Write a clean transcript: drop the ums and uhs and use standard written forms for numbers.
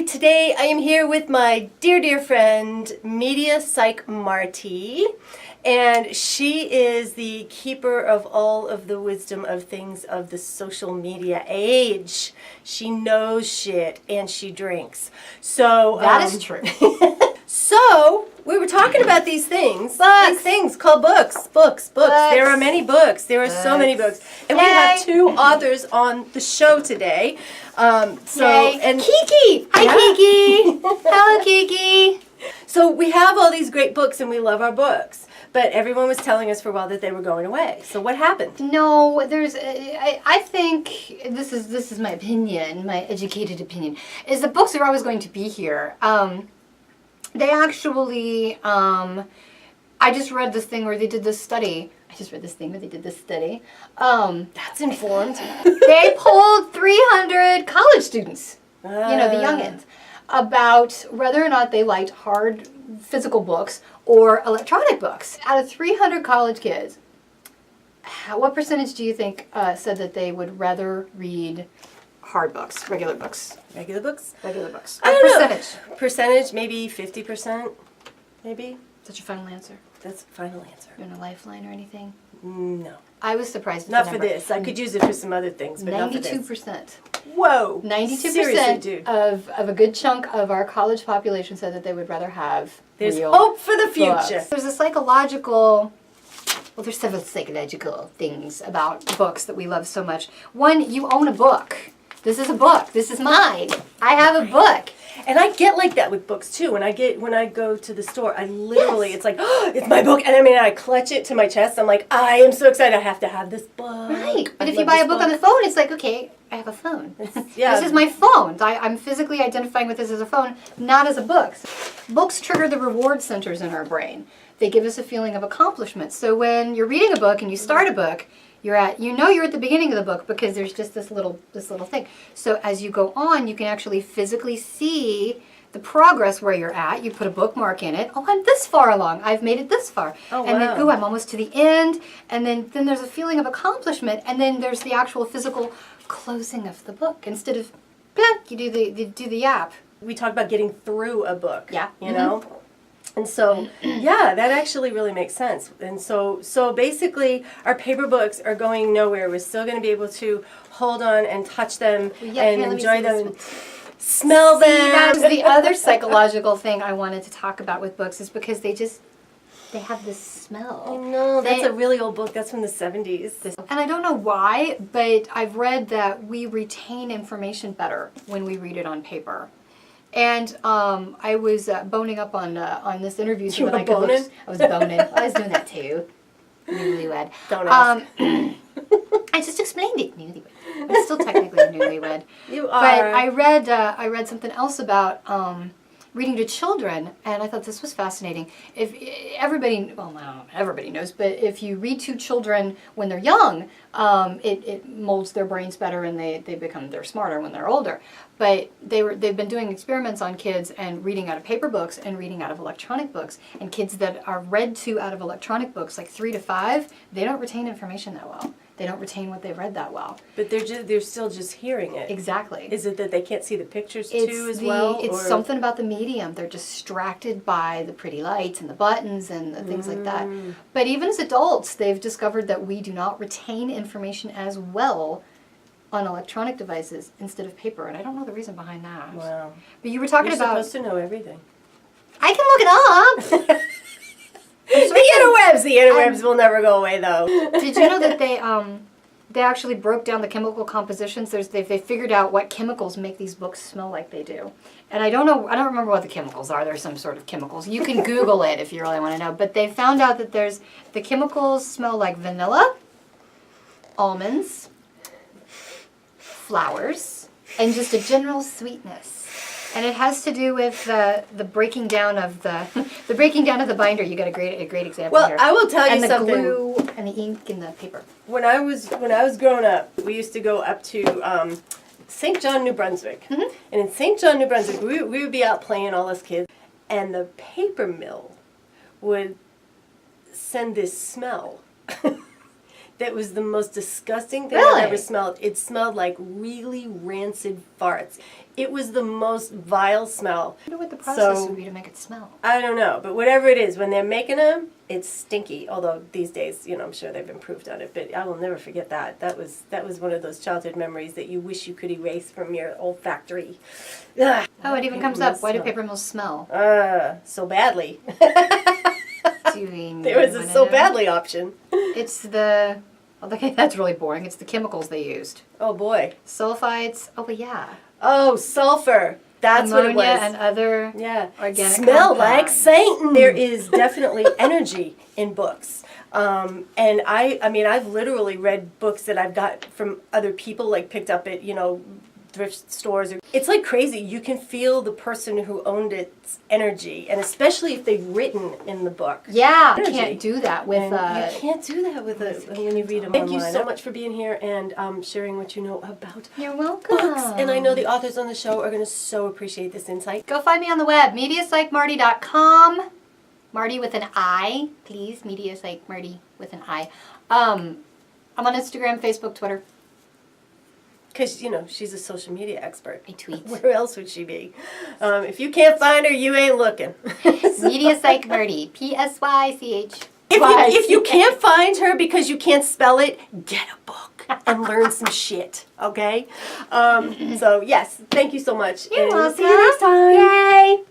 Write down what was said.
Today I am here with my dear friend, Media Psych Marti, and she is the keeper of all of the wisdom of things of the social media age. She knows shit and she drinks. So that is true. So we were talking about these things. These things called books. Books. There are many books. There are so many books. And we have two authors on the show today. And Kiki! Hi, Kiki! Hello, Kiki! So we have all these great books and we love our books. But everyone was telling us for a while that they were going away. So what happened? No, there's. I think this is my opinion, my educated opinion, is that books are always going to be here. They actually. I just read this thing where they did this study. That's informed. They polled 300 college students, the youngins, about whether or not they liked hard physical books or electronic books. Out of 300 college kids, what percentage do you think said that they would rather read hard books, regular books? Regular books? Regular books. I don't percentage? know. Percentage, maybe 50%, maybe? That's your final answer? That's the final answer. You want a lifeline or anything? No. I was surprised. Not for this. I could use it for some other things, but 92%. Whoa. 92% of a good chunk of our college population said that they would rather have There's real hope for the future. books. There's a psychological, well, there's several psychological things about books that we love so much. One, you own a book. This is a book. This is mine. I have a book. And I get like that with books too. When I go to the store, I literally, it's like, oh, it's my book. And I clutch it to my chest. I'm like, I am so excited. I have to have this book. Right. But if you buy a book on the phone, it's like, okay, I have a phone. Yeah. This is my phone. I'm physically identifying with this as a phone, not as a book. Books trigger the reward centers in our brain. They give us a feeling of accomplishment. So when you're reading a book and you start a book, you're at the beginning of the book because there's just this little thing. So as you go on, you can actually physically see the progress where you're at. You put a bookmark in it. Oh, I'm this far along. I've made it this far. Oh, and wow. then, I'm almost to the end. And then there's a feeling of accomplishment. And then there's the actual physical closing of the book. Instead of, blank, you do the yap. We talk about getting through a book. Yeah. You know? And so, yeah, that actually really makes sense. And so basically, our paper books are going nowhere. We're still going to be able to hold on and touch them and enjoy them and smell them. That's the other psychological thing I wanted to talk about with books is because they have this smell. I know, that's a really old book. That's from the 70s. And I don't know why, but I've read that we retain information better when we read it on paper. And I was boning up on this interview. You were boning? I was boning. I was doing that too. Newlywed. Don't ask. I just explained it. Newlywed. I'm still technically newlywed. You are. But I read something else about reading to children, and I thought this was fascinating. If everybody knows, but if you read to children when they're young, it molds their brains better, and they're smarter when they're older. But they've been doing experiments on kids and reading out of paper books and reading out of electronic books, and kids that are read to out of electronic books, like 3 to 5, they don't retain information that well. They don't retain what they've read that well. But they're still just hearing it. Exactly. Is it that they can't see the pictures too as well? It's something about the medium. They're distracted by the pretty lights and the buttons and the things like that. But even as adults, they've discovered that we do not retain information as well on electronic devices instead of paper. And I don't know the reason behind that. Wow. But you were talking You're about... supposed to know everything. I can look it up! The interwebs will never go away, though. Did you know that they actually broke down the chemical compositions? They figured out what chemicals make these books smell like they do. And I don't remember what the chemicals are. There's some sort of chemicals. You can Google it if you really want to know. But they found out that the chemicals smell like vanilla, almonds, flowers, and just a general sweetness. And it has to do with the breaking down of the binder. You got a great example here. Well, I will tell you something. something. And the glue and the ink and the paper. When I was growing up, we used to go up to St. John, New Brunswick. And in St. John, New Brunswick, we would be out playing, all us kids, and the paper mill would send this smell that was the most disgusting thing Really? I've ever smelled. It smelled like really rancid farts. It was the most vile smell. I wonder what the process So- would be to make it smell. I don't know, but whatever it is, when they're making them, it's stinky. Although these days, I'm sure they've improved on it. But I will never forget that. That was one of those childhood memories that you wish you could erase from your olfactory. Ugh. Oh, it even comes up. Why do paper mills smell? So badly. Do we There was a wanna so know? badly option. It's the. Okay, that's really boring. It's the chemicals they used. Oh boy. Sulfites. Oh, but yeah. Oh, sulfur. That's Ammonia what it was. and other Yeah. organic Smell like compounds. Satan. There is definitely energy in books. And I mean, I've literally read books that I've got from other people, like picked up at, thrift stores. It's like crazy. You can feel the person who owned its energy, and especially if they've written in the book. Yeah, you Energy. can't do that with. And you can't do that with when you read them Thank online. you Thank you so much for being here and sharing what you know about You're welcome. books. And I know the authors on the show are going to so appreciate this insight. Go find me on the web, MediaPsychMarti.com. Marty with an I, please. MediaPsychMarti with an I. I'm on Instagram, Facebook, Twitter. Because, she's a social media expert. I tweet. Where else would she be? If you can't find her, you ain't looking. MediaPsychMarti. PSYCH. If you can't find her because you can't spell it, get a book and learn some shit, okay? So, yes, thank you so much. You're and welcome. See you next time. Yay!